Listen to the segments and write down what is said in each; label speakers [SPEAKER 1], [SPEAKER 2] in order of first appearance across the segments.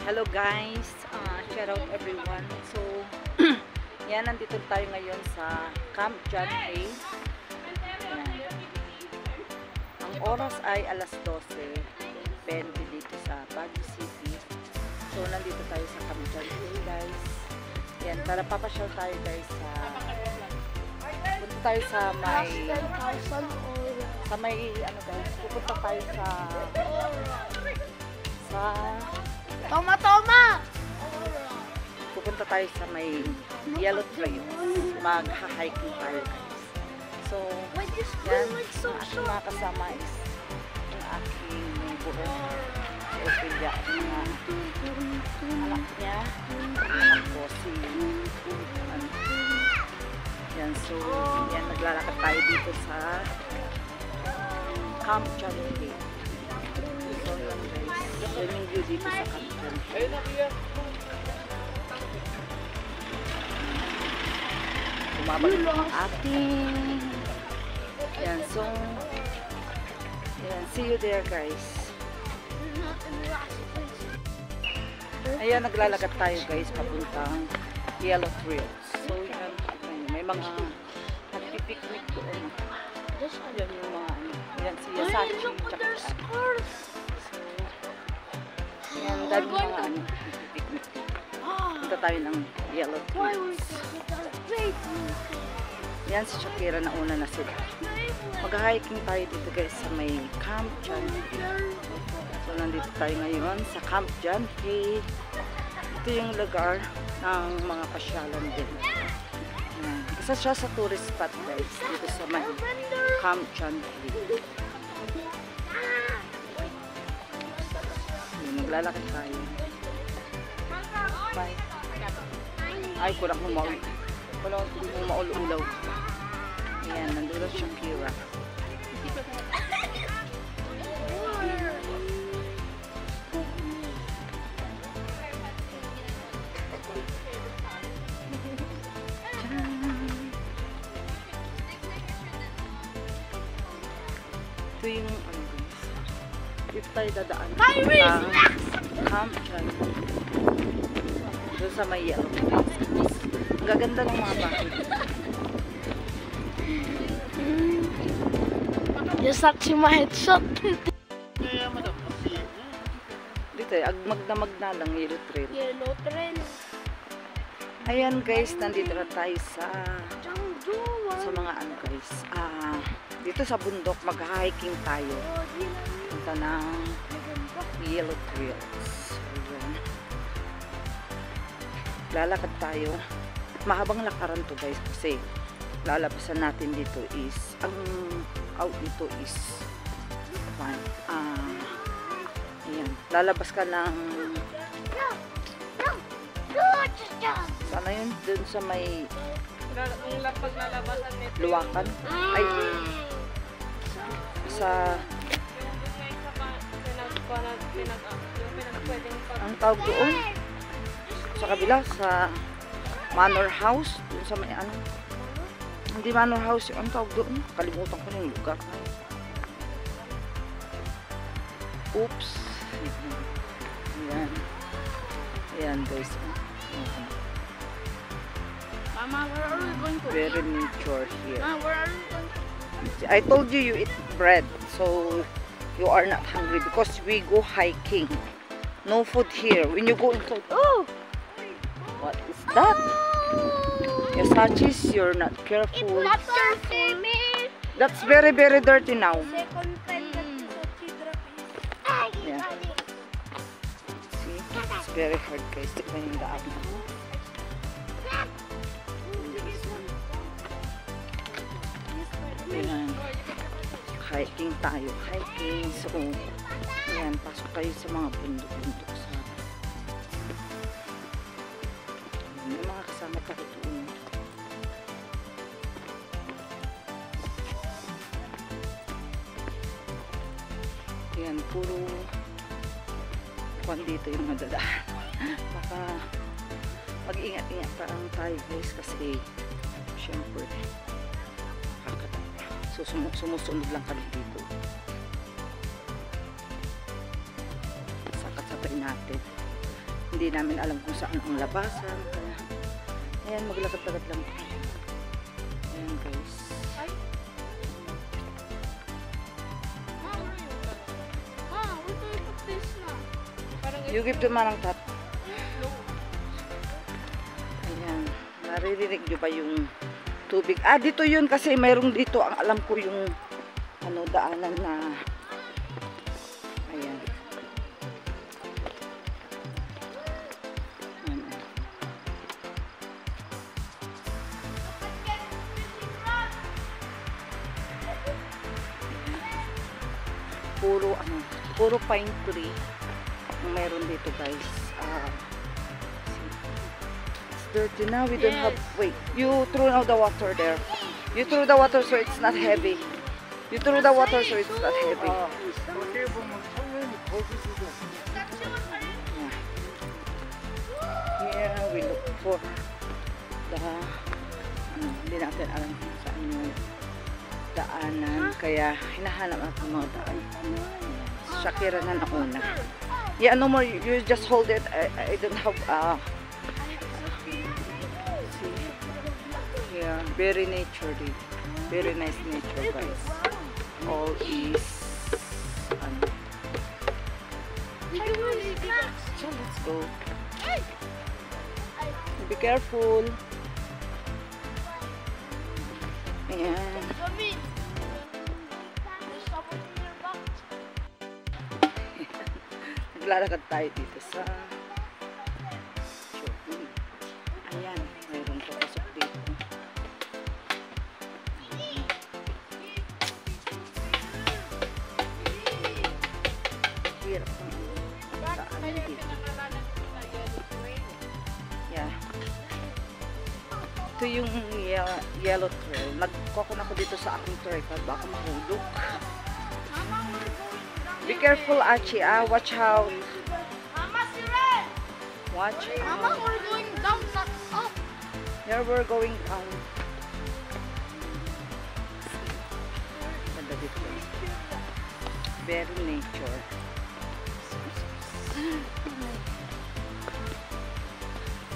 [SPEAKER 1] Hello guys, shout out everyone. So, yan, nandito tayo ngayon sa Camp John Hay. Ang oras ay alas 12:20 dito sa Baguio City. So, nandito tayo sa Camp John Hay guys. Yan, para papasyal tayo guys sa punta tayo sa may ano guys, pupunta tayo sa pupunta tayo sa may Yellow Trail. Mag-hiking tayo guys. So, yan, ang aking mga kasama is yung aking buong Ophelia at mga anak niya. Ako si yan, so yan, naglalakad tayo dito sa Camp John Hay. So yan guys, yan yung view dito sa Camp John Hay. Bumabalik ang ating yan, so yan, see you there guys. Ayan, naglalakad tayo guys papuntang Yellow Trail. So yan, may mga nagpipiknik doon. Yan yung mga ano, yan si Yasachi tsaka so yan, dami mga ano nagpipiknik. Punta tayo ng Yellow Trail. Yan si Shakira, na una na sila. Mag-hiking tayo dito guys sa may Camp John Hay. So nandito tayo ngayon sa Camp John Hay. Ito yung lugar ng mga pasyalan din. Yan. Isa siya sa tourist spot guys dito sa may Camp John Hay. Maglalakad tayo. Bye. Ay, kurang mo maul. Wala mo maul-ulaw. Ayan, nandun si Shakira. Ito yung ano guys. Dito tayo dadaan sa Camp John Hay. Doon sa may Yellow Trail. Ang gaganda ng mga bahay.
[SPEAKER 2] Yasachi ma headshot.
[SPEAKER 1] Dito eh, magdamag na lang Yellow Trail.
[SPEAKER 2] Yellow Trail.
[SPEAKER 1] Ayan guys, nandito na tayo sa mga ano guys. Dito sa bundok, mag-hiking tayo. Punta ng Yellow Trails. Ayan. Lalakad tayo. Mahabang lakaran to guys kasi lalabasan natin dito is ang out dito is ayan, lalabas ka ng sana yun dun sa may Luwakan ay sa ang tawag doon sa kabila sa Manor House dun sa may ano, hindi Manor House yung tawag doon, kalimutan ko na yung lugar. Oops. Ayan. Ayan guys.
[SPEAKER 2] Mama, where are we going to
[SPEAKER 1] Very nature here.
[SPEAKER 2] Mama, where are we going to
[SPEAKER 1] I told you eat bread, so you are not hungry because we go hiking. No food here. When you go inside, oh, what is that? Yasachis, you're not careful.
[SPEAKER 2] Not careful, me.
[SPEAKER 1] That's very, very dirty now.
[SPEAKER 2] Second time that Yasachi drop is.
[SPEAKER 1] Yeah. See, it's very hard guys. Tignan yung daan. Ayan. Hiking tayo. Hiking. So, ayan, pasok kayo sa mga bundok-bundok sa may mga kasama tayo doon. Ayan, puro kwan dito yung madadaan. Baka mag-ingat-ingat pa ang tayo guys kasi syempre so sumusunod lang kami dito. Sakat-sabay natin. hindi namin alam kung saan ang labasan. Kaya, ayan, maglakad-lakad lang tayo. Ayan guys. You give the manang tat. Ayan. Naririnig nyo ba yung tubig? Ah, dito yun kasi mayroong dito. Ang alam ko yung ano, daanan na ayan. Ayan. Puro ano, puro pine tree ang meron dito guys. It's dirty now. We don't have, wait, you threw out the water there. You threw the water so it's not heavy. You threw the water so it's not heavy. Here we look for the hindi natin alam kung saan yung daanan. Kaya hinahanap natin mga daan. Shakira na nauna. Yeah, no more. You just hold it. I don't have. See, yeah, very nature, very nice nature, guys. All is. So let's go. Be careful. Ayan. Naglalakad tayo dito sa shopping. Ayan, mayroong papasok dito. Hirap ng daan dito. Yeah. Ito yung yellow trail. Nagkokon ako dito sa aking tripod. Baka mahulog. Be careful, Achi. Watch out.
[SPEAKER 2] Mama, si Ren!
[SPEAKER 1] Watch
[SPEAKER 2] Mama,
[SPEAKER 1] out.
[SPEAKER 2] we're going down, not up.
[SPEAKER 1] Here we're going down. Ganda dito. Very nature.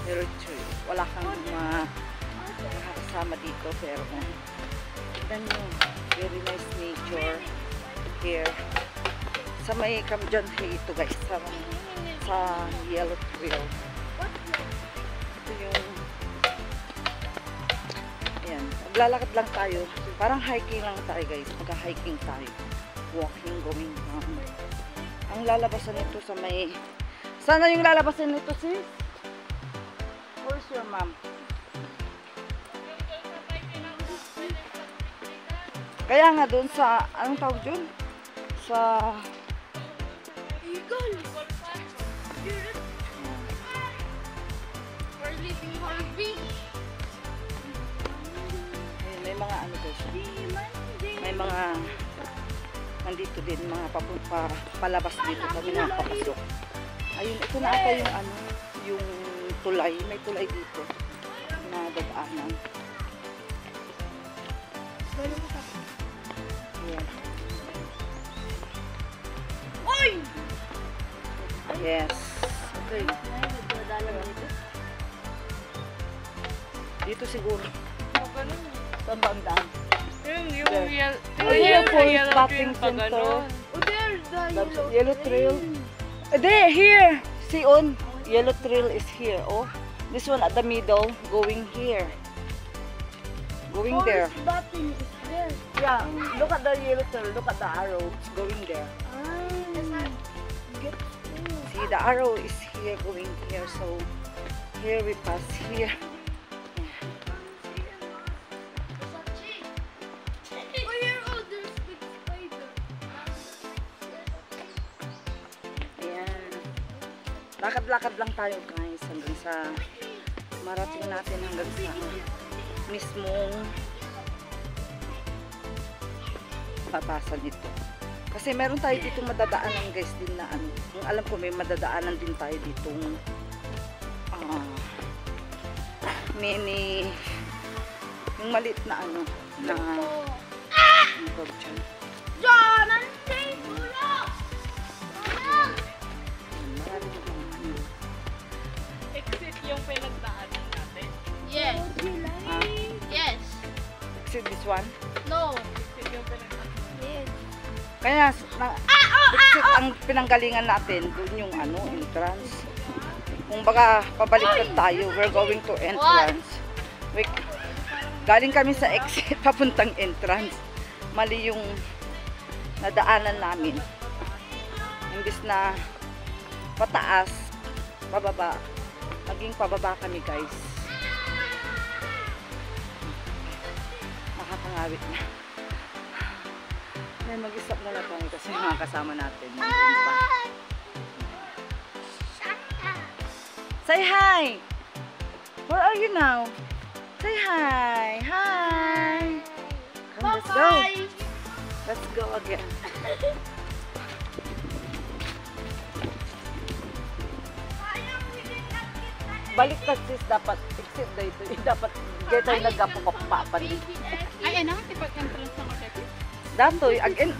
[SPEAKER 1] Very true. Wala kang makakasama dito pero tignan nyo. Very nice nature here. Sa may Camden ito guys, sa yellow trail. Ito yung ayan, maglalakad lang tayo. Parang hiking lang tayo guys. Magka-hiking tayo. Walking, going down. Ang lalabasan nito sa may... Sana yung lalabasan nito sis? Where's your mom? Kaya nga doon sa... Anong tawag dun? Sa...
[SPEAKER 2] Eagle! We're leaving our beach.
[SPEAKER 1] Ayun, may mga ano guys. May mga... Nandito din mga palabas dito kami na papasok. Ayun, ito na ata yung ano, yung tulay. May tulay dito na dadaanan. Ayan.
[SPEAKER 2] Oy!
[SPEAKER 1] Yes. Okay. Dito siguro. Saan ba ang daan?
[SPEAKER 3] Yung
[SPEAKER 1] There.
[SPEAKER 3] yellow
[SPEAKER 1] Forest
[SPEAKER 3] trail
[SPEAKER 1] Bathing
[SPEAKER 3] pa
[SPEAKER 1] Center.
[SPEAKER 3] ganon.
[SPEAKER 2] Oh, there's the
[SPEAKER 1] Yellow trail. There, here. See on. Yellow trail is here. Oh, this one at the middle, going here. Going there.
[SPEAKER 2] Forest Bathing is there.
[SPEAKER 1] Yeah. Look at the yellow trail. Look at the arrow. It's going there. See, the arrow is here, going here. So here we pass here.
[SPEAKER 2] Oh, here, oh, there's big spider.
[SPEAKER 1] Ayan. Lakad-lakad lang tayo guys hanggang sa marating natin hanggang sa mismong batasan nito. Kasi meron tayo ditong madadaanan guys din na ano. Ang alam ko may madadaanan din tayo ditong mini yung maliit na ano na ano tawag dyan?
[SPEAKER 2] John, ang safe, ulo!
[SPEAKER 1] Marami mga ano.
[SPEAKER 3] yung pinagdaanan natin.
[SPEAKER 2] Yes.
[SPEAKER 1] Ah,
[SPEAKER 2] Yes.
[SPEAKER 1] exit this one.
[SPEAKER 2] No.
[SPEAKER 3] Exit yung pinagdaanan.
[SPEAKER 2] Yes.
[SPEAKER 1] Kaya exit ang pinanggalingan natin, doon yung ano, entrance. Kung baka pabaliktad tayo, we're going to entrance. Wait, galing kami sa exit, papuntang entrance. Mali yung nadaanan namin. Imbis na pataas, pababa. Naging pababa kami, guys. Nakakangawit na. Ay, mag-stop na lang kami kasi mga kasama natin. Nandun pa. Say hi! Where are you now? Say hi! Hi! Come, let's go! Let's go again. Baliktad sis, dapat exit dito. Dapat dito yung nagkapukapapan.
[SPEAKER 3] Ay, ano? Tipag-entrance ng hotel.
[SPEAKER 1] Datoy, again,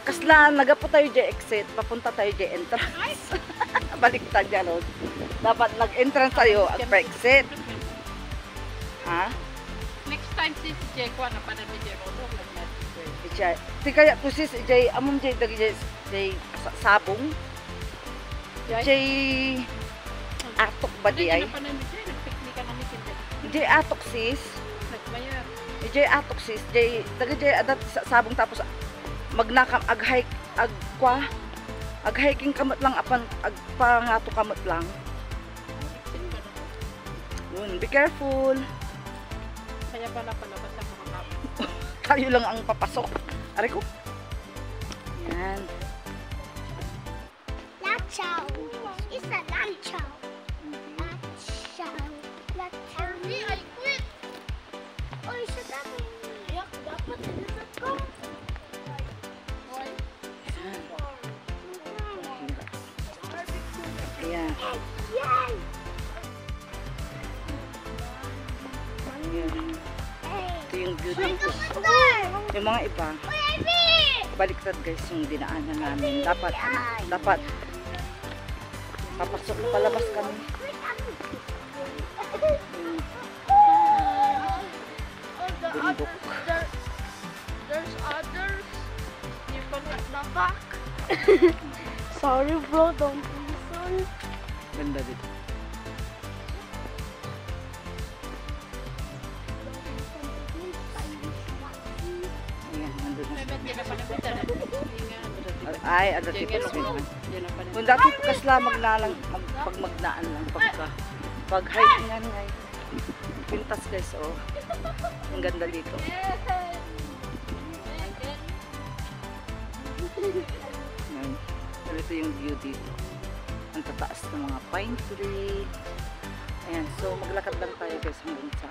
[SPEAKER 1] kasla nagapo tayo dyan exit, papunta tayo dyan entrance. Baliktad dyan, no? Dapat nag-entrance tayo at pa-exit. Ha?
[SPEAKER 3] Next time si Jeko na pa na ni Jeko.
[SPEAKER 1] Ijay. Di kaya to sis, ijay, among jay, jay, sabong. Ijay, atok ba di ay?
[SPEAKER 3] Nagpiknika na ni Kinday.
[SPEAKER 1] Ijay atok sis.
[SPEAKER 3] Nagbayar.
[SPEAKER 1] Ijay atok sis. Ijay, taga jay adat sa sabong tapos magnakam ag-hike, ag-hiking kamot lang apan agpangato kamot lang. Yun, be careful.
[SPEAKER 3] Kaya pala palabas ang mga kapit.
[SPEAKER 1] Tayo lang ang papasok. Aray ko. Yan.
[SPEAKER 2] Lanchow. It's a lanchow. Lanchow. Lanchow. I quit. Oh, isa dami. Yak, dapat nilipat ko.
[SPEAKER 1] Ayan.
[SPEAKER 2] Yay!
[SPEAKER 1] Ayan. Ito yung view dito.
[SPEAKER 2] Master!
[SPEAKER 1] Yung mga iba,
[SPEAKER 2] Baby!
[SPEAKER 1] baliktad guys yung dinaanan namin. Dapat papasok palabas kami. Yung bundok.
[SPEAKER 2] There's others. You cannot knock back. Sorry bro, don't listen.
[SPEAKER 1] Ganda dito. Ayan, nandun na
[SPEAKER 3] May
[SPEAKER 1] siya.
[SPEAKER 3] ba't yun na pa naman dyan?
[SPEAKER 1] Ay, ada tipo swing.
[SPEAKER 3] Yan na pa naman.
[SPEAKER 1] Kung dati kasla magnalang, pag magnaan lang, pag hike nga ngay. Pintas guys, oh. Ang ganda dito. Ayan. Ito yung view dito. Ang tataas ng mga pine tree. Ayan, so maglakad lang tayo guys hanggang sa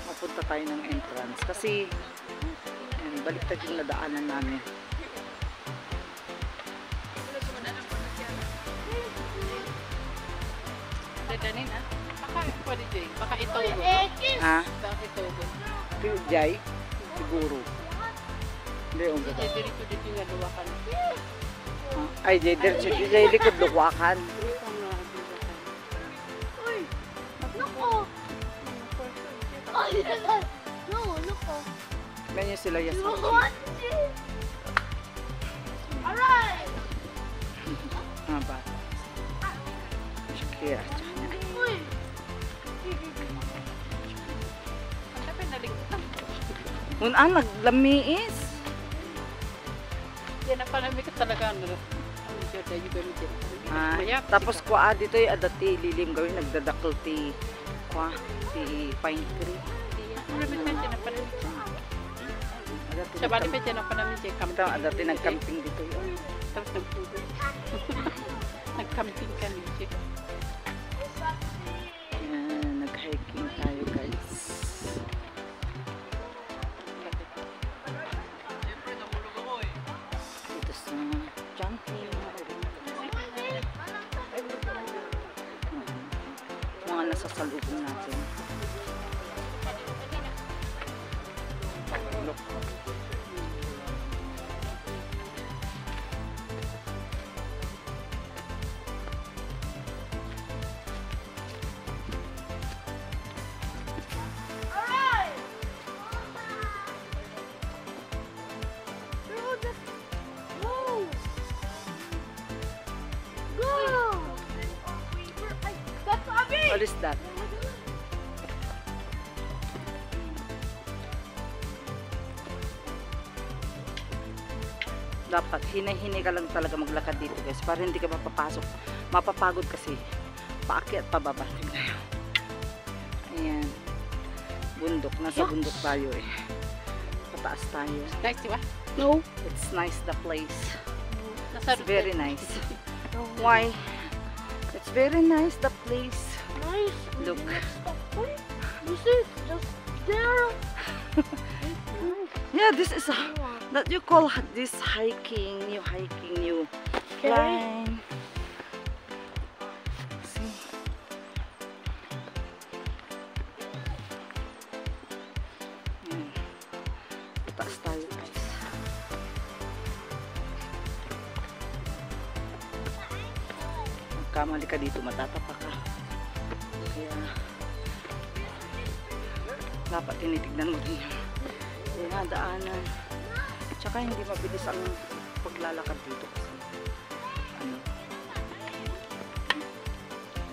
[SPEAKER 1] mapunta tayo ng entrance. Kasi, ayan, baliktad yung nadaanan namin.
[SPEAKER 3] Dadanin ah. Baka pwede Jay. Baka itobo.
[SPEAKER 1] Ha?
[SPEAKER 3] Baka itobo.
[SPEAKER 1] Jay? Siguro. Hindi, ang
[SPEAKER 3] Jay,
[SPEAKER 1] ganda.
[SPEAKER 3] dito yung naluwakan.
[SPEAKER 1] Ay, Jay, Jay, likod luwakan.
[SPEAKER 2] Uy! Nuko! Ay, no, nuko.
[SPEAKER 1] Ganyan sila
[SPEAKER 2] You
[SPEAKER 1] yasa.
[SPEAKER 2] want it? Alright!
[SPEAKER 1] Mga bata. Shakira.
[SPEAKER 2] Uy!
[SPEAKER 3] Ang tapin naligtan.
[SPEAKER 1] Unan, naglamiis.
[SPEAKER 3] Yan na pala may talaga ano. Ano siya tayo gamitin.
[SPEAKER 1] Tapos kwa dito yung adati lilim gawin nagdadakol ti kwa ti pine tree.
[SPEAKER 3] Marami pa dyan na pala.
[SPEAKER 1] Adati
[SPEAKER 3] Sa bali pa dyan na pala may Jay.
[SPEAKER 1] Ito, adati nagcamping dito yun.
[SPEAKER 3] Tapos nagpugo. Nag-camping kami Jay.
[SPEAKER 1] Ayan, nag-hiking tayo guys. Dito sa jumping. Mga nasasalubong natin. Look. What is that? Dapat hinahinay ka lang talaga maglakad dito guys para hindi ka mapapasok. Mapapagod kasi. Paakyat pababa. Tingnan nyo. Ayan. Bundok. Nasa bundok tayo eh. Pataas tayo.
[SPEAKER 3] Guys, di ba?
[SPEAKER 2] No.
[SPEAKER 1] It's nice the place.
[SPEAKER 3] Nasa
[SPEAKER 1] It's very nice. Why? It's very nice the place.
[SPEAKER 2] Nice.
[SPEAKER 1] Look.
[SPEAKER 2] This is just there.
[SPEAKER 1] Yeah, this is a, that you call this hiking, you climb. See? Yan. Taas tayo guys. Magkamali ka dito, matatapak ka. Kaya dapat tinitignan mo din yung daanan. Tsaka hindi mabilis ang paglalakad dito kasi ano,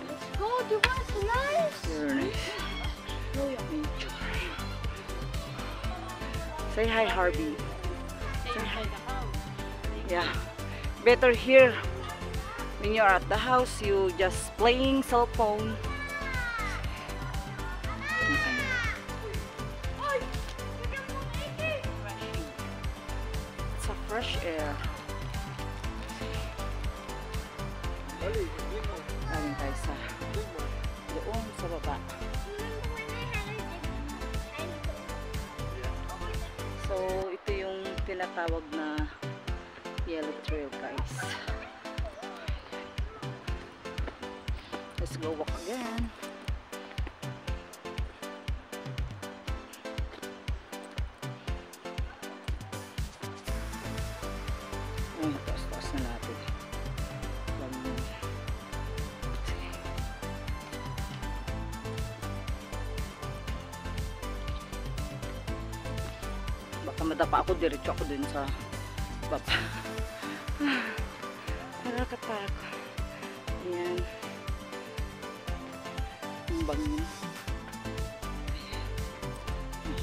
[SPEAKER 2] Let's go. Do you want to nice?
[SPEAKER 1] very nice nature. Say hi, Harvey.
[SPEAKER 3] Say hi the house.
[SPEAKER 1] Yeah, better here. When you're at the house, you just playing cell phone. It's a fresh air. Galing tayo sa doon sa baba. So, ito yung tinatawag na Yellow Trail, guys. Let's go walk again. Ay, taas-taas na natin. Baka madapa ako, diretso ako dun sa baba. Nakakatakot. Ayan. Ang bangin.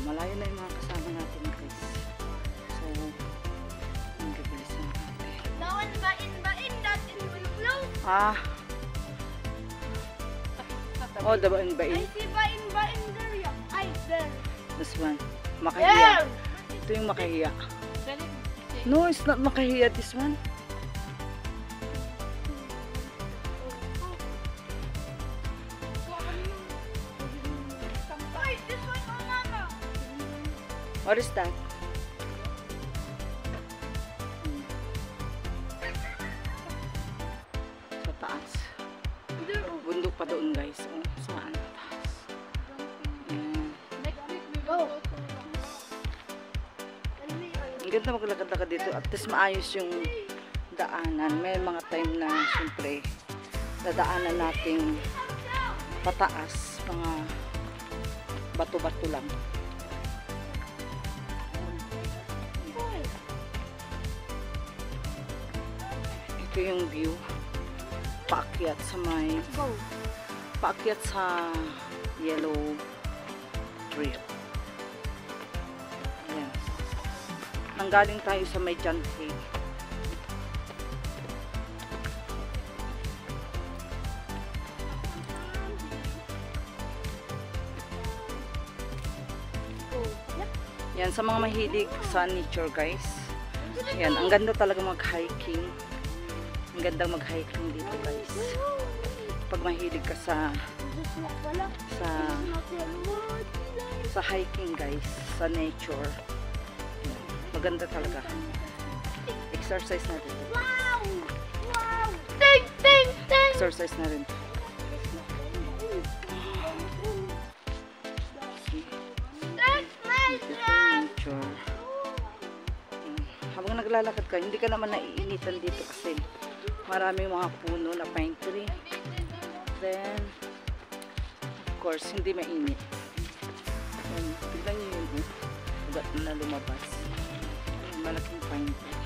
[SPEAKER 1] Malayo na yung mga kasama natin guys. So, ang gabilisan natin.
[SPEAKER 2] No one ba in that in will close.
[SPEAKER 1] Ah. Oh, the bain
[SPEAKER 2] I
[SPEAKER 1] bain.
[SPEAKER 2] see ba in there. Yeah. I there.
[SPEAKER 1] This one. Makahiya.
[SPEAKER 2] There.
[SPEAKER 1] Ito yung makahiya.
[SPEAKER 3] Galing.
[SPEAKER 1] No, it's not makahiya. This one.
[SPEAKER 2] Ay, this one, oh mama.
[SPEAKER 1] What is that? Sa taas.
[SPEAKER 2] There. Oh.
[SPEAKER 1] Bundok pa doon guys. Oh, saan? Taas. Ayan.
[SPEAKER 3] Next week we
[SPEAKER 2] Go.
[SPEAKER 3] will go to
[SPEAKER 2] And we are.
[SPEAKER 1] Ang ganda maglakad-lakad dito. At least maayos yung daanan. May mga time na siyempre dadaanan nating pataas. Mga bato-bato lang. Ito yung view. Paakyat sa may
[SPEAKER 2] Go.
[SPEAKER 1] paakyat sa Yellow Trail. Ayan. Nanggaling tayo sa may John Hay.
[SPEAKER 2] Go. Yep.
[SPEAKER 1] Yan, sa mga mahilig sa nature guys. Yan, ang ganda talaga mag-hiking. Ang ganda mag-hiking dito guys. Pag mahilig ka sa
[SPEAKER 2] Just walk pala.
[SPEAKER 1] sa hiking guys, sa nature. Yan, maganda talaga. Exercise na rin.
[SPEAKER 2] Wow! Wow! Ting! Ting! Ting!
[SPEAKER 1] Exercise na rin.
[SPEAKER 2] That's my drum!
[SPEAKER 1] Nature. Yan. Habang naglalakad ka, hindi ka naman naiinitan dito kasi maraming mga puno na pine tree. Then, of course, hindi mainit. Yan. Tignan nyo yun. Ugat na lumabas. Yan, malaking pine tree.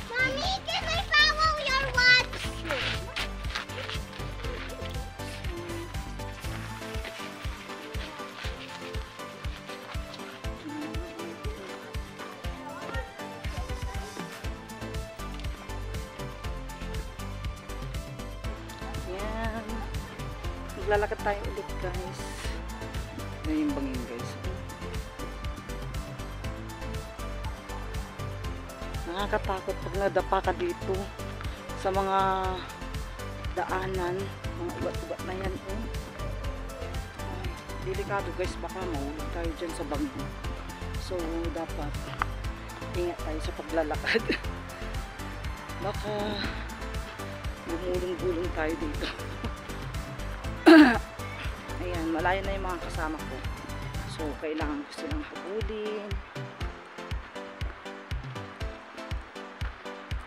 [SPEAKER 2] Mommy, can I follow your watch?
[SPEAKER 1] maglalakad tayo ulit guys. Ngayon bangin guys. Nakakatakot pag nadapa ka dito sa mga daanan, mga ugat-ugat na yan. Ay, delikado guys, baka mahulog tayo dyan sa bangin. So dapat ingat tayo sa paglalakad. Baka gumulong-gulong tayo dito. Ayan, malayo na yung mga kasama ko. So, kailangan ko silang habulin.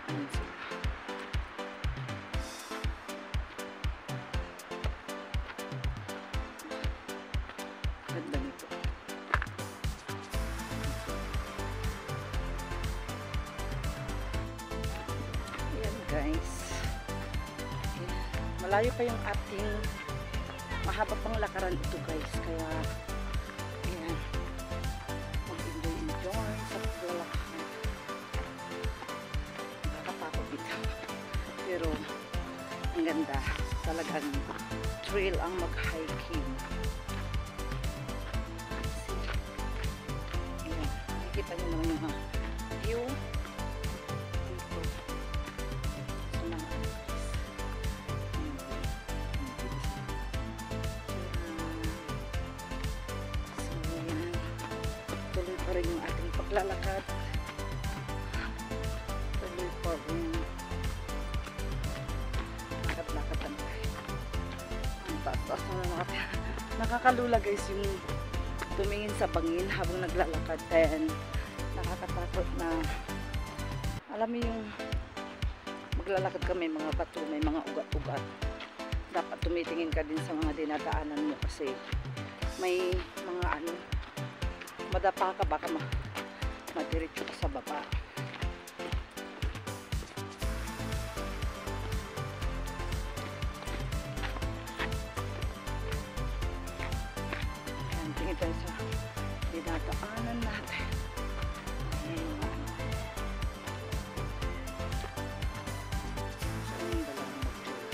[SPEAKER 1] Ayan sila. Ganda nito. Ayan guys. Ayan. Malayo pa yung ating mahaba pang lakaran ito guys, kaya ayan, mag-enjoy sa paglalakad. Nakakatakot dito pero ang ganda, talagang thrill ang mag-hiking. Ayan, nakikita nyo naman yung view dito sa mga pa rin yung ating paglalakad. Tuloy pa rin. Lakad-lakad na tayo. Ang taas-taas na natin. Nakakalula guys yung tumingin sa bangin habang naglalakad. Then, nakakatakot na alam mo yung maglalakad ka, may mga bato, may mga ugat-ugat. Dapat tumitingin ka din sa mga dinadaanan mo kasi may mga ano, madapa ka, baka madiretso ka sa baba. Ayan, tingin tayo sa dinadaanan natin. Ayan, ano. Saan yung dalawang magtuloy?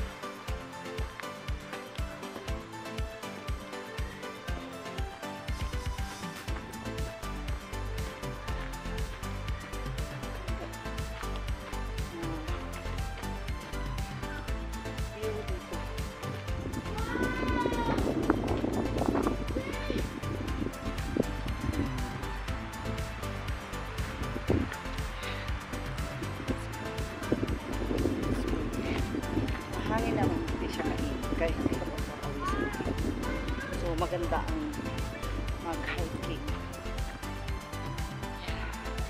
[SPEAKER 1] Hangin naman, hindi siya mainit kahit hindi ka magpapawisan. So maganda ang mag-hiking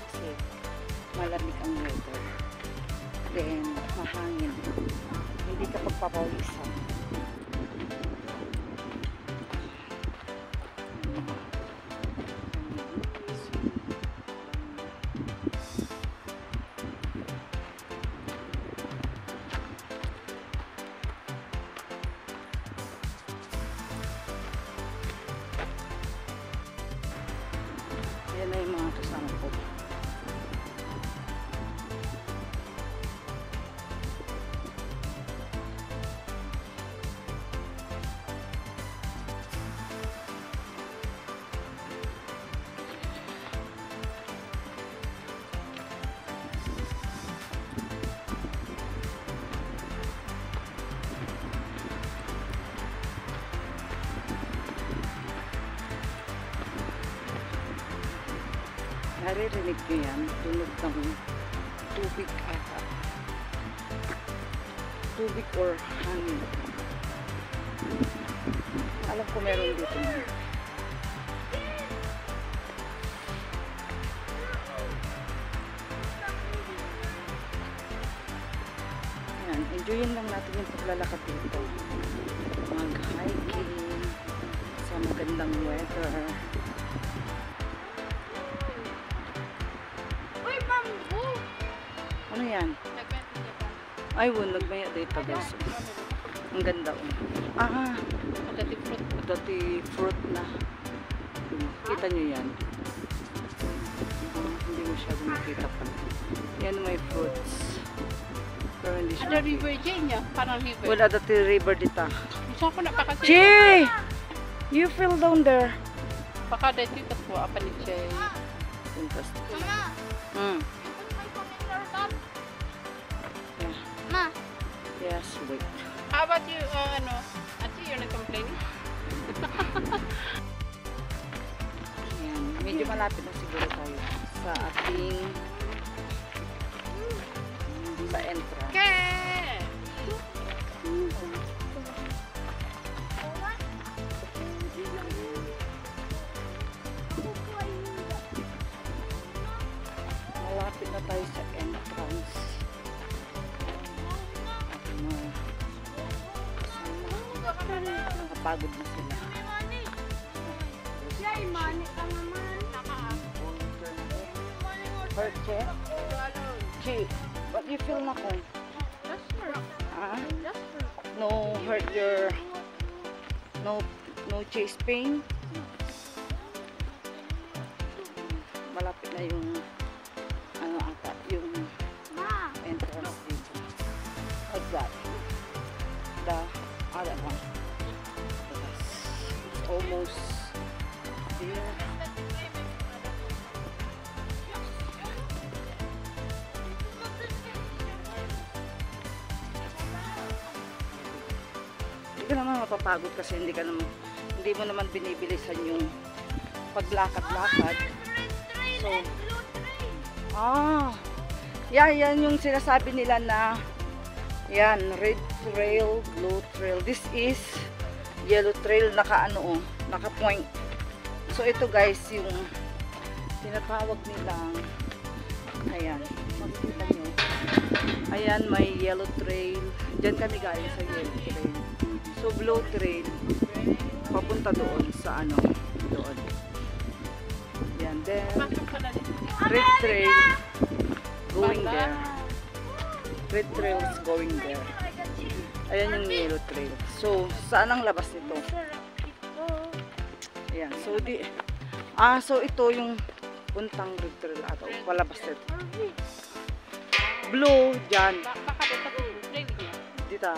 [SPEAKER 1] kasi malamig ang weather, then mahangin, hindi ka magpapawisan. Yan na yung mga kasama ko. Naririnig nyo yan, tunog ng tubig ata. Tubig or hangin. Alam ko meron dito na. Ayan, enjoyin lang natin yung paglalakad dito. Mag-hiking sa magandang weather. Ano yan? Ay, nagmaya dito guys. Ang ganda. Ah, dati fruit na. Kita nyo yan. Hindi masyado makita pa. Yan may fruits. Pero hindi siya
[SPEAKER 3] Ada river dyan niya, parang river.
[SPEAKER 1] wala dati river dito.
[SPEAKER 3] Gusto ko na pa kasi.
[SPEAKER 1] Chi! You fell down there.
[SPEAKER 3] Baka dito yung tatlo. Apa ni Jay.
[SPEAKER 1] Interesting.
[SPEAKER 2] Mama,
[SPEAKER 1] Mm.
[SPEAKER 2] put my phone in your bag.
[SPEAKER 1] Yeah.
[SPEAKER 2] Ma,
[SPEAKER 1] Yes, wait.
[SPEAKER 3] How about you, ano? Ate, you're nag-complain?
[SPEAKER 1] Ayan. Medyo malapit na siguro tayo sa ating sa entrance.
[SPEAKER 3] Okay!
[SPEAKER 1] Malapit na tayo sa entrance. Nakapagod na sila.
[SPEAKER 2] Yay, money ka naman.
[SPEAKER 1] Hurt, Che? Chi, what you feel na ko? Ah? No hurt your... No chest pain? Malapit na yung... Ano ata? Yung
[SPEAKER 2] Ma,
[SPEAKER 1] entrance dito. What's that? The other one. It's almost there. Hindi ka naman mapapagod kasi hindi mo naman binibilisan yung paglakad-lakad. So, yan yung sinasabi nila na yan, red trail, blue trail. This is yellow trail, naka-point. So, ito guys, yung tinatawag nilang, ayan, makikita nyo. Ayan, may yellow trail. Diyan kami galing sa yellow trail. So, blue trail, papunta doon sa doon. Yan, then, red trail, going there. Red trail is going there. Ayan yung yellow trail. So, saan ang labas nito? Ayan, so so ito yung puntang red trail ato. Palabas nito. Blue, dyan.
[SPEAKER 3] Baka dito sa complain niya.
[SPEAKER 1] Dito.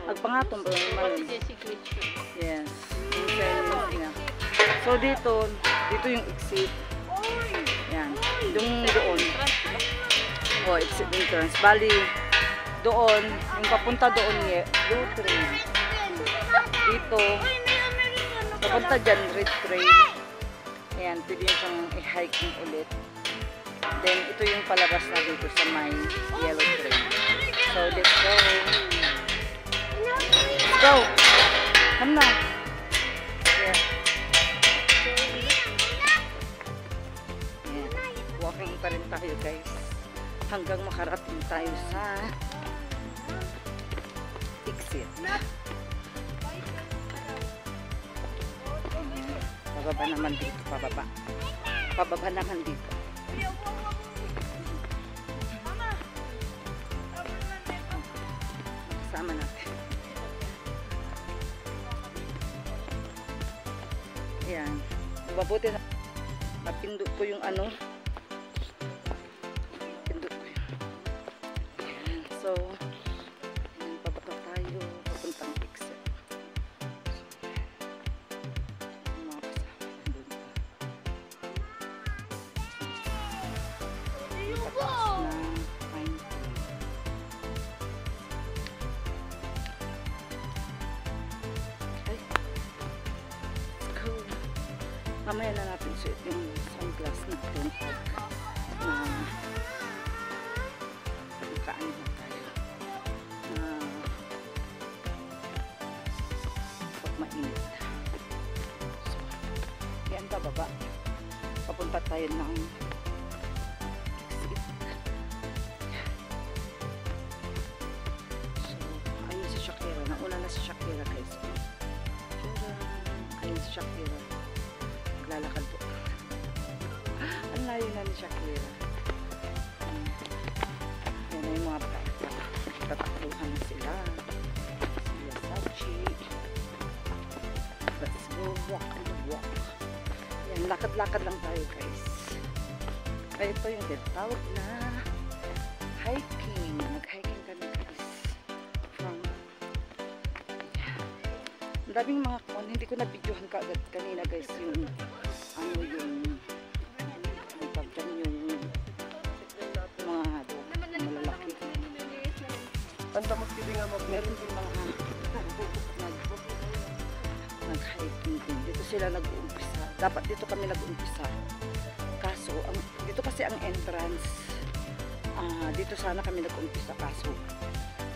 [SPEAKER 1] Agpangatong ba yung
[SPEAKER 3] What
[SPEAKER 1] manon?
[SPEAKER 3] is your signature?
[SPEAKER 1] Yes. Yung settings niya. So dito yung exit. Yan. Doon. Oh, exit entrance. Bali, doon, yung papunta doon niya, blue trail. Dito, papunta dyan, red trail. Ayan, pwede yung siyang i-hiking ulit. Then, ito yung palabas na dito sa may yellow trail. So, let's go. Let's go. Come na. Yeah. Yeah. Walking pa rin tayo guys. Hanggang makarating tayo sa exit. Pababa naman dito. Pababa naman dito. Kasama natin. Ayan. Mabuti na napindot ko yung pindot ko yun. Ayan. So, ayan, pababa tayo papuntang exit. Yung mga kasama nandun pa. Taas na pine tree. Ay. Let's go. Mamaya na natin suot yung sunglass natin. Na kaano na tayo. Na pag mainit. So, yan bababa. Papunta tayo ng exit. So, ayun si Shakira. Nauna na si Shakira guys. Ayun si Shakira. Naglalakad po. Ang layo na ni Shakira. Yan na yung mga bata. Tatakluhan na sila. Sila Sachi. Let's go walk and walk. Yan, lakad-lakad lang tayo guys. Ay, ito yung tinatawag na hiking. Nag-hiking kami guys. From Ang daming mga kwan. Hindi ko na-videohan kaagad kanina guys yung ano yung ang tawag dyan, yung mga malalaki.
[SPEAKER 4] Ang damot kili nga mo.
[SPEAKER 1] Meron din mga nag-hiking din. Dito sila nag-uumpisa. Dapat dito kami nag-uumpisa. Kaso, dito kasi ang entrance. Dito sana kami nag-uumpisa. Kaso,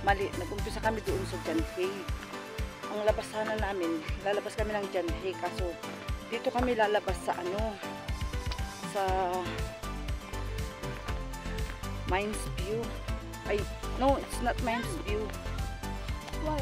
[SPEAKER 1] mali. Nag-uumpisa kami doon sa Janhay. Ang labas sana namin, lalabas kami ng Janhay. Kaso, dito kami lalabas sa ano, sa Mines View. Ay, no, it's not Mines View.
[SPEAKER 2] Why?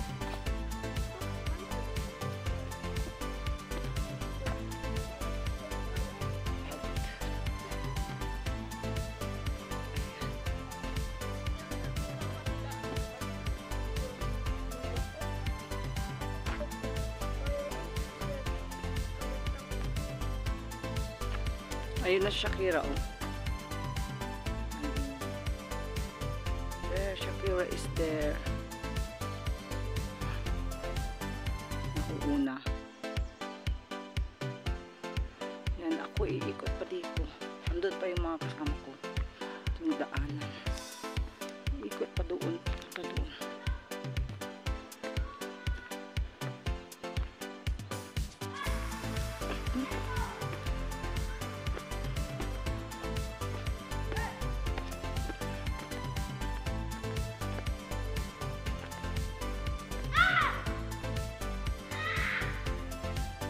[SPEAKER 1] Ayun na Shakira, oh. There, Shakira is there. Nakuuna. Yan, ako iikot pa dito. Andun pa yung mga kasama ko. Yung daanan. Iikot pa doon. Pa doon.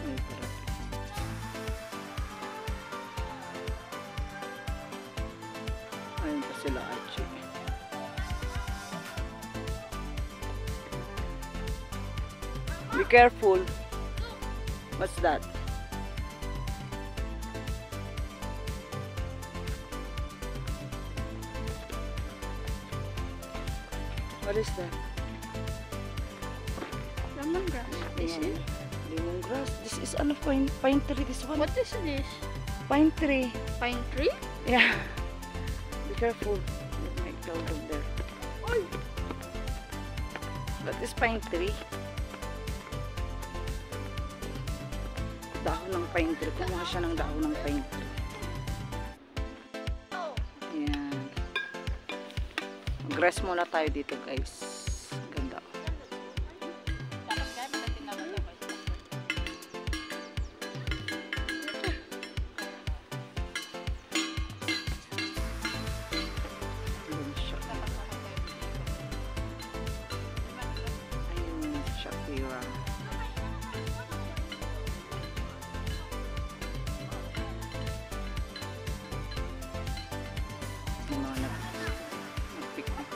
[SPEAKER 1] Ay, sarap. Ayun pa sila, Archie. Be careful. What's that? What is that?
[SPEAKER 2] Lemongrass. Is
[SPEAKER 1] Ayan.
[SPEAKER 2] it?
[SPEAKER 1] Lemongrass. This is ano, pine tree. This one.
[SPEAKER 2] What is this?
[SPEAKER 1] Pine tree.
[SPEAKER 2] Pine tree?
[SPEAKER 1] Yeah. Be careful. There might go down there.
[SPEAKER 2] Oy!
[SPEAKER 1] That is pine tree. Dahon ng pine tree. Kumuha siya ng dahon ng pine tree. Ayan. Mag-rest muna tayo dito guys. Ganda.
[SPEAKER 3] Dapat kaya magating naman na ba?
[SPEAKER 1] Ayun siya. Ayun, Shakira. Yung mga nag-picnic.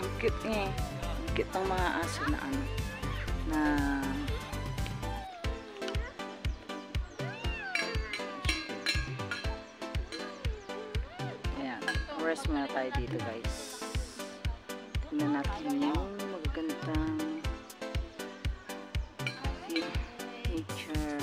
[SPEAKER 1] Ang cute niya eh. Ang cute ng mga aso na ano. Na ayan. Rest muna tayo dito guys. Tingnan natin yung magagandang nature.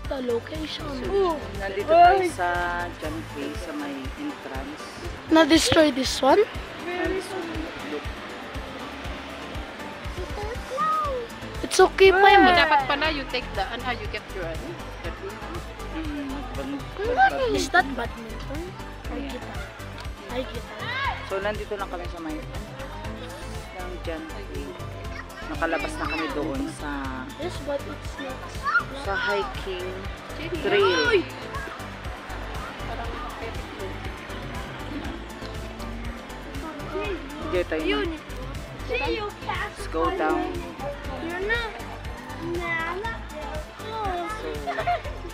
[SPEAKER 2] the location.
[SPEAKER 1] Nandito tayo sa John Hay sa may entrance.
[SPEAKER 2] Na-destroy this one?
[SPEAKER 1] Look.
[SPEAKER 2] It's okay pa
[SPEAKER 3] So,
[SPEAKER 2] yun.
[SPEAKER 3] dapat pala you take the, how you get your,
[SPEAKER 2] Is that badminton? Or guitar? Ay, guitar.
[SPEAKER 1] So, nandito lang kami sa may ng John Hay. Nakalabas na kami doon sa
[SPEAKER 2] Yes, but it's not.
[SPEAKER 1] hiking trail.
[SPEAKER 3] parang
[SPEAKER 1] Dito tayo. Let's go down.
[SPEAKER 2] You're not.
[SPEAKER 1] So,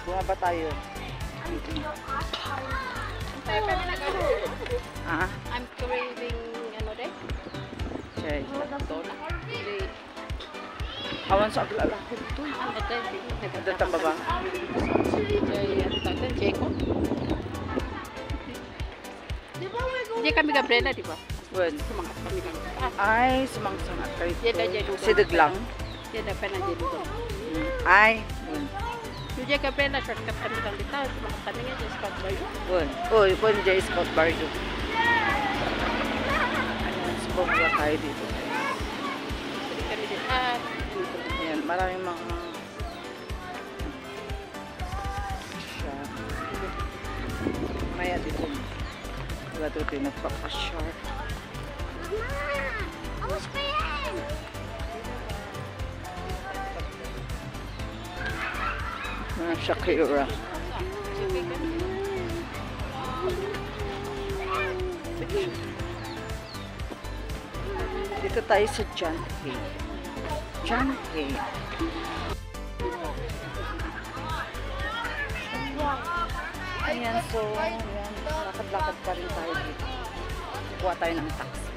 [SPEAKER 1] bumaba tayo. Ah,
[SPEAKER 3] I'm craving, ano de?
[SPEAKER 1] siya.
[SPEAKER 3] Donut. Hindi.
[SPEAKER 1] Awan sa aglalakot to.
[SPEAKER 3] Ano de?
[SPEAKER 1] Doon tang baba.
[SPEAKER 3] Jacob? Hindi kami Gabriela, di ba?
[SPEAKER 1] Wen.
[SPEAKER 3] Sumangat kami lang.
[SPEAKER 1] Ay, sumangsangat kayo.
[SPEAKER 3] Yan na dyan.
[SPEAKER 1] Sidag lang.
[SPEAKER 3] Yan na pa na dyan doon.
[SPEAKER 1] Ay, wen.
[SPEAKER 3] Yung dyan Gabriela, shortcut kami lang dito. Sumangat kami nga dyan sa Pagbayo.
[SPEAKER 1] Wen. Uy, wen dyan is Scott Bardo. So, bumaba tayo dito.
[SPEAKER 3] Hindi kami dito.
[SPEAKER 1] Ayan, maraming mga siya. Maya dito. Wala dito yung nagpapasharp. Mga Shakira. Dito tayo sa John Hay. John Hay. Ayan, so, ayan, lakad-lakad pa rin tayo dito. Kuha tayo ng taxi.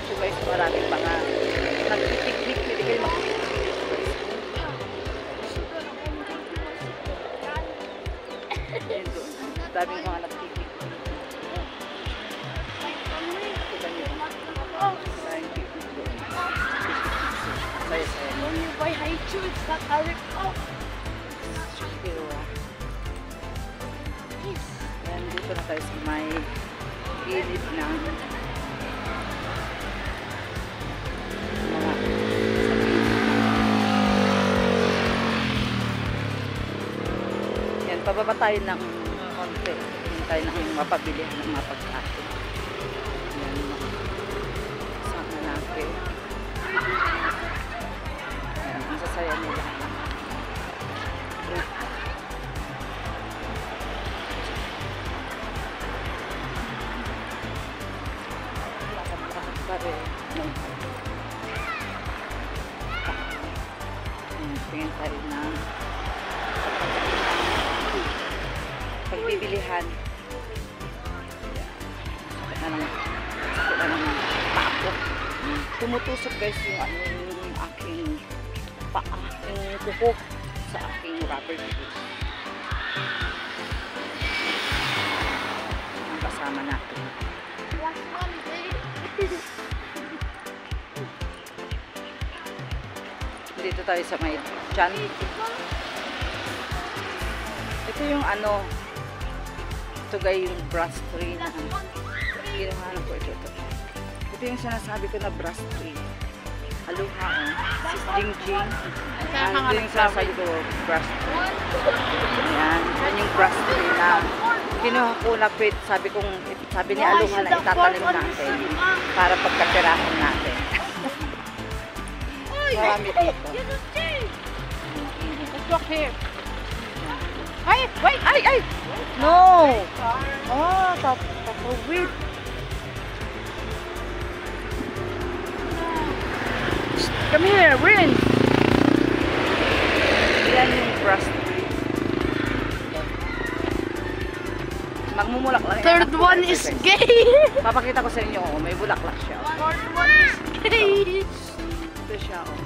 [SPEAKER 1] So guys, maraming mga nagpipiknik. Hindi kayo makipiknik. Ayan doon. Daming mga nagpipiknik. Kita niyo. Maraming picnic doon. Saya-saya.
[SPEAKER 2] When you buy high shoes, that Alec. Oh,
[SPEAKER 1] Shakira. Ayan, dito na tayo sa may gilid ng mga yan, pababa tayo ng konti. Yan tayo ng mapabilihan ng mga pagkain. Yan, sama natin. Yan, ang sasaya nila. Pare. Tingin tayo na pagbibilihan. Sakit na ng pako. Tumutusok guys yung ano yung aking paa, yung kuko sa aking rubber boots. Ang kasama natin.
[SPEAKER 2] last one, babe.
[SPEAKER 1] Dito tayo sa may John. Ito yung ano, ito guys yung brass tree na ginahanap ko ito. Ito yung sinasabi ko na brass tree. Aloha oh. Si Jingjing. Ito yung sinasabi ko brass tree. Yan. Yan yung brass tree na kinuha ko na pit. Sabi ni Aloha na itatanim natin para pagkatirahan natin. Marami dito.
[SPEAKER 3] Let's walk here. Ay! Wait!
[SPEAKER 1] Ay! Ay! No! Oh, tapawid. Come here, Rin! Yan yung brass tree. Magmumulak lang. yan.
[SPEAKER 2] Third one is gay.
[SPEAKER 1] Papakita ko sa inyo, oh, may bulaklak siya.
[SPEAKER 2] Fourth one is gay.
[SPEAKER 1] Ito siya, oh.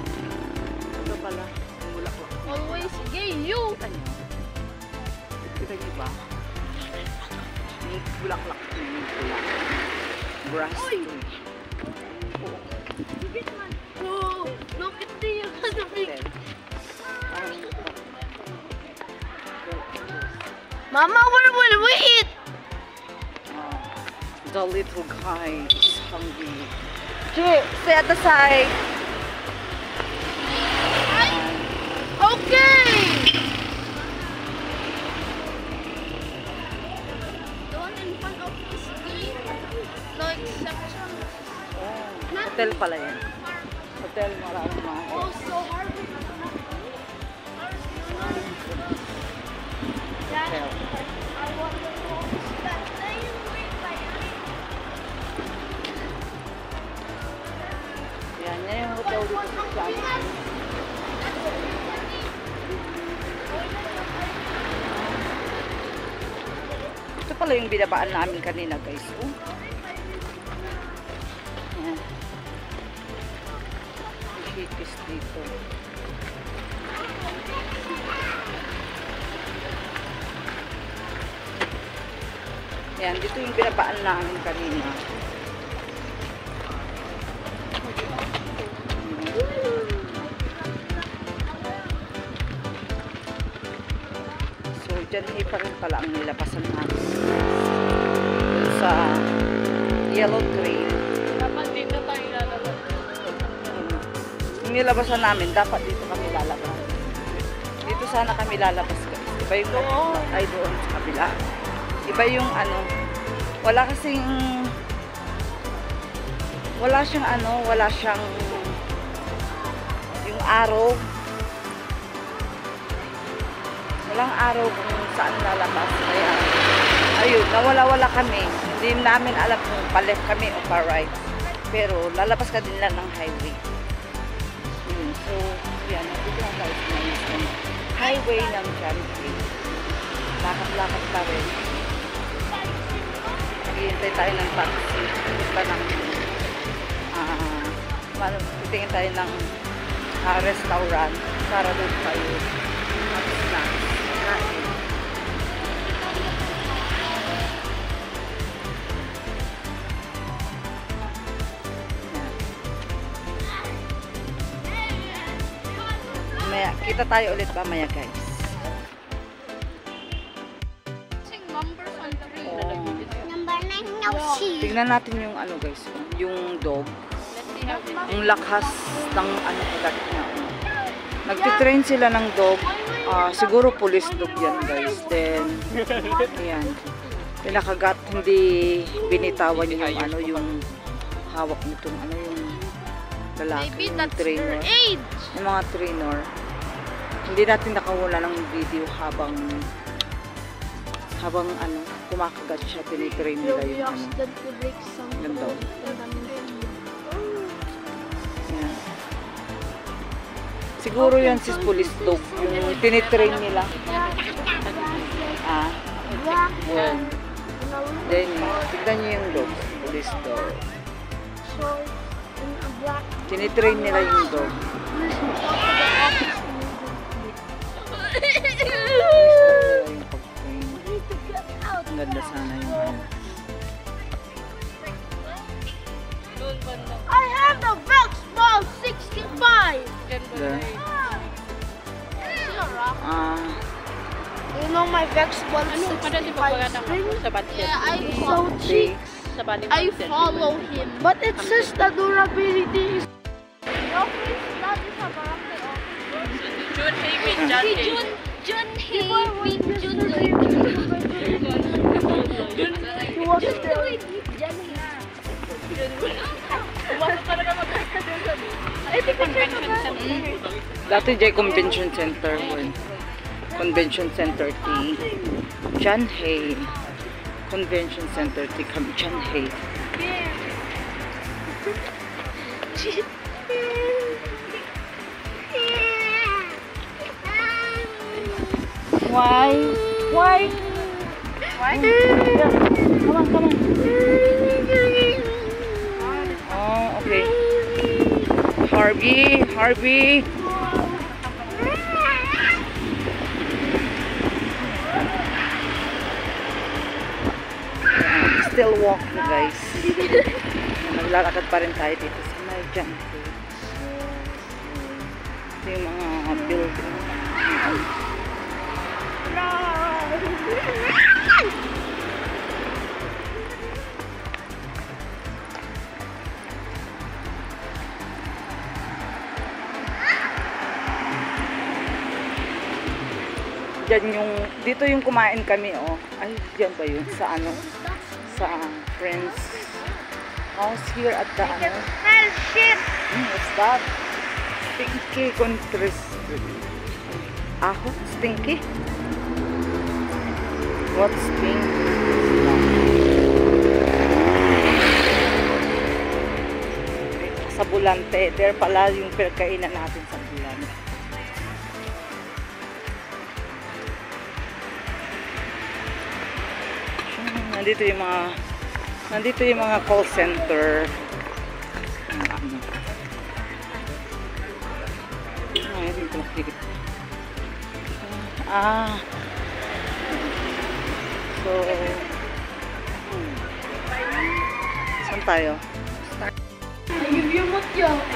[SPEAKER 1] Ito pala, yung bulaklak.
[SPEAKER 2] Always gay, you.
[SPEAKER 1] Kita niyo? Kita niyo ba? Yung bulaklak niya, yung bulak. Brass tree. Oh,
[SPEAKER 2] No, look at the other big.
[SPEAKER 1] okay.
[SPEAKER 2] Mama, where will we eat?
[SPEAKER 1] The little guy is hungry. Jay, stay at the side.
[SPEAKER 2] Okay. The one in front of this gate. No exception.
[SPEAKER 1] Hotel pala yan. Hotel, maraming mga
[SPEAKER 2] Oh, so hard.
[SPEAKER 1] hotel.
[SPEAKER 2] I want to go to that same way by
[SPEAKER 1] Yan, yan yung hotel dito sa John. Ito pala yung binabaan namin kanina, guys. Oh. Yan. Ang hipis dito. Yan, dito yung binabaan namin kanina. So, dyan pa rin pala ang nilabasan namin. Dun sa Yellow Trail.
[SPEAKER 3] Dapat dito tayo lalabas.
[SPEAKER 1] Yung nilabasan namin, dapat dito kami lalabas. Dito sana kami lalabas, guys. Iba yung ay doon sa kabila. Iba yung ano, wala kasing, wala siyang yung araw. Walang araw kung saan lalabas. Kaya, ayun, nawala-wala kami. Hindi namin alam kung pa-left kami o pa-right. Pero, lalabas ka din lang ng highway. So, yan. Dito na tayo sa highway ng John Hay. Lakad-lakad pa rin. Hihintay tayo ng taxi. Punta ng titingin tayo ng restaurant para doon tayo mag-snacks. Kain. Maya, kita tayo ulit ba maya, guys?
[SPEAKER 3] Numbers on the ring.
[SPEAKER 2] Number 9, no she.
[SPEAKER 1] Tingnan natin yung ano, guys, yung dog.
[SPEAKER 3] Let's see how they
[SPEAKER 1] Ang lakas ng ano kagat niya. Nagtitrain sila ng dog. Siguro police dog yan, guys. Then, ayan. Pinakagat, hindi binitawan yung ano, yung hawak nitong ano, yung lalaki,
[SPEAKER 2] Maybe
[SPEAKER 1] yung
[SPEAKER 2] that's
[SPEAKER 1] trainer.
[SPEAKER 2] their age.
[SPEAKER 1] Yung mga trainer. Hindi natin nakawala ng video habang ano, kumakagat siya, tinitrain nila yung ano. Yung dog. Ayan. Siguro yan si police dog, yung tinitrain nila. Yun. Then, tignan nyo yung dog, police dog. Tinitrain nila yung dog. Yung pag-train. Ang ganda sana yung ano.
[SPEAKER 2] I have the Vex Ball 65.
[SPEAKER 1] The,
[SPEAKER 2] You know my Vex Ball
[SPEAKER 3] Ano pa dati
[SPEAKER 2] 65
[SPEAKER 3] pagpagatan ko
[SPEAKER 2] string?
[SPEAKER 3] sa budget?
[SPEAKER 2] Yeah, I so cheap.
[SPEAKER 3] Sa budget.
[SPEAKER 2] I follow him. But it says the durability is...
[SPEAKER 3] June Hay with John Hay.
[SPEAKER 2] Jun Hay with Jun Hay. He was still...
[SPEAKER 3] Pumasok talaga mag-asa doon sa convention center.
[SPEAKER 1] dati J Convention Center. Convention Center T. John Hay. Convention Center T. John Hay. Why? Why?
[SPEAKER 3] Why?
[SPEAKER 1] Come on, come on. Oh, okay. Harvey, Harvey. Still walking, guys. Naglalakad pa rin tayo dito sa may John Hay. Ito yung mga building. Diyan yung, dito yung kumain kami, oh. Ay, diyan ba yun? Sa ano? Sa Friends House here at the ano? What's that? Stinky Country. Stinky? What's stinky? Sa Bulante. There pala yung perkainan natin sa Bulante. Nandito yung mga call center. So, saan tayo?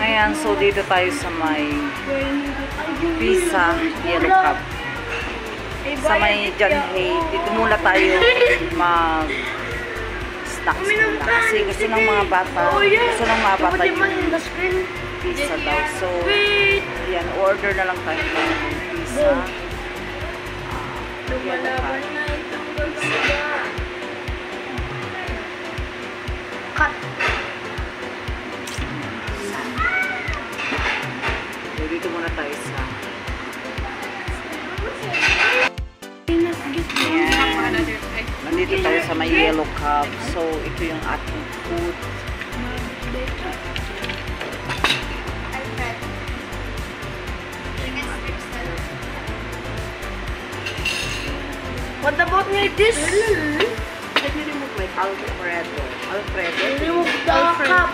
[SPEAKER 1] Ayan, so dito tayo sa may Visa Yellow Cab. Sa may Janhay. Dito muna tayo mag snacks muna. Kasi gusto ng mga bata yung pizza daw. So, ayan, order na lang tayo ng pizza. Yellow Cab. So, dito muna tayo sa nandito tayo sa may Yellow Cab. So, ito yung ating food.
[SPEAKER 2] What about this?
[SPEAKER 1] Let me remove my Alfredo.
[SPEAKER 2] Remove the cup.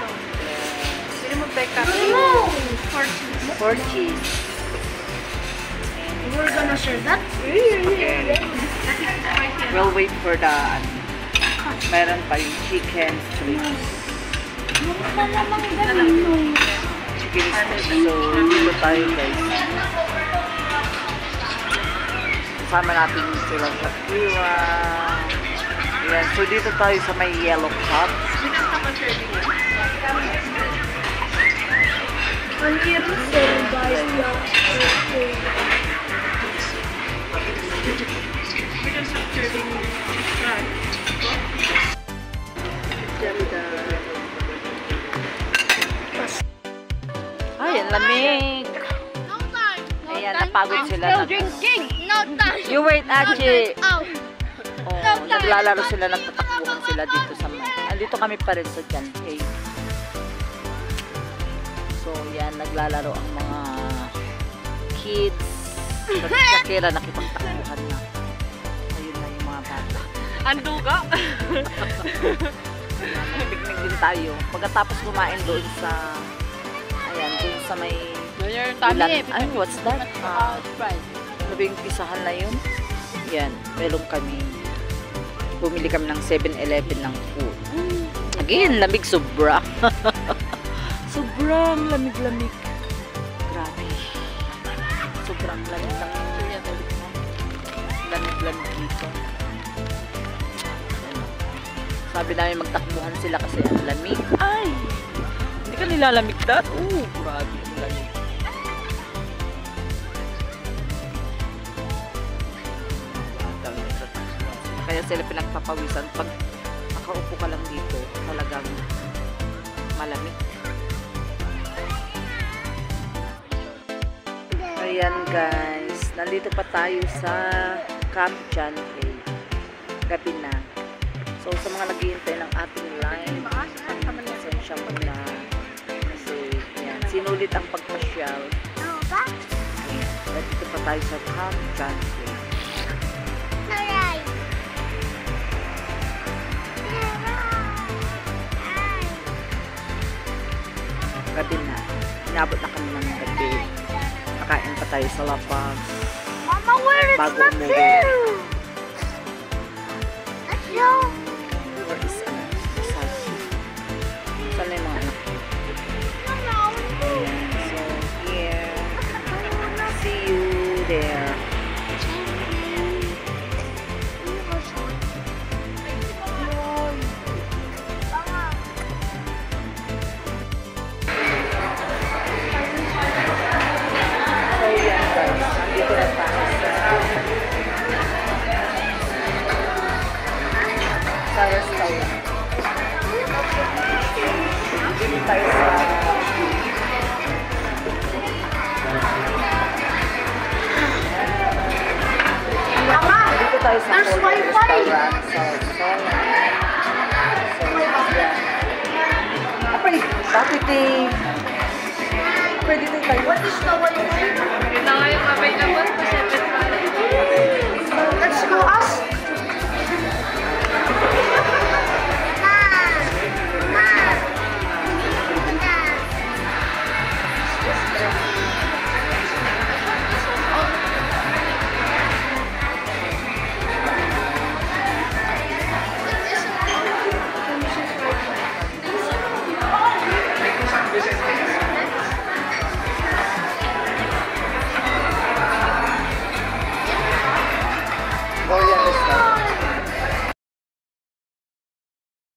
[SPEAKER 3] Remove the cup.
[SPEAKER 2] Remove.
[SPEAKER 1] For cheese.
[SPEAKER 2] We're gonna share that.
[SPEAKER 1] Okay. We'll wait for the meron pa yung chicken strips. Chicken strips. So, dito tayo guys. Kasama natin sila sa Kira. Ayan. So, dito tayo sa may Yellow Cab.
[SPEAKER 2] I'm here to say guys.
[SPEAKER 1] Ay, ang lamig. Ayan, napagod sila.
[SPEAKER 2] Drinking. No time.
[SPEAKER 1] You wait, Achi.
[SPEAKER 2] Out.
[SPEAKER 1] Oh, naglalaro sila, nagtatakbuhan sila dito sa andito kami pa rin sa Janhay. So, yan, naglalaro ang mga kids. Sa Kira, nakipagtakbuhan na. Ayun na yung mga bata.
[SPEAKER 3] Anduga.
[SPEAKER 1] Picnic din tayo. Pagkatapos kumain doon sa, ayan, doon sa may ay, what's that? Ano ba yung pisahan na yun? Yan, meron kami. Bumili kami ng 7-Eleven ng food. Again, lamig sobra. Sobrang lamig-lamig. Grabe. Sobrang lamig ng lamig-lamig dito. Sabi namin magtakbuhan sila kasi ang lamig. Ay! Hindi ka nilalamig dad? Grabe ang lamig. Kaya sila pinagpapawisan. Pag nakaupo ka lang dito, talagang malamig. Ayan guys, nandito pa tayo sa Camp Janhay. Gabi na. So sa mga naghihintay ng ating line, pasensya muna. Kasi yan, sinulit ang pagpasyal. Nandito pa tayo sa Camp Janhay. Gabi na. Inabot na kami ng gabi. Nakain pa tayo sa labas.
[SPEAKER 2] Mama, where is
[SPEAKER 1] Bago
[SPEAKER 2] that
[SPEAKER 1] umuwi.
[SPEAKER 2] too? Let's go.
[SPEAKER 1] Where is Sashi? Saan na yung mga anak? Ayan. So, here. See you there. So, yan guys. Nandito na tayo sa tayo sa
[SPEAKER 2] There's
[SPEAKER 1] Korean
[SPEAKER 2] Wi-Fi.
[SPEAKER 1] restaurant. Bakit eh? Pwede tayo.
[SPEAKER 2] What is the Wi-Fi?
[SPEAKER 3] Ito nga yung available pa 7
[SPEAKER 2] Let's go ask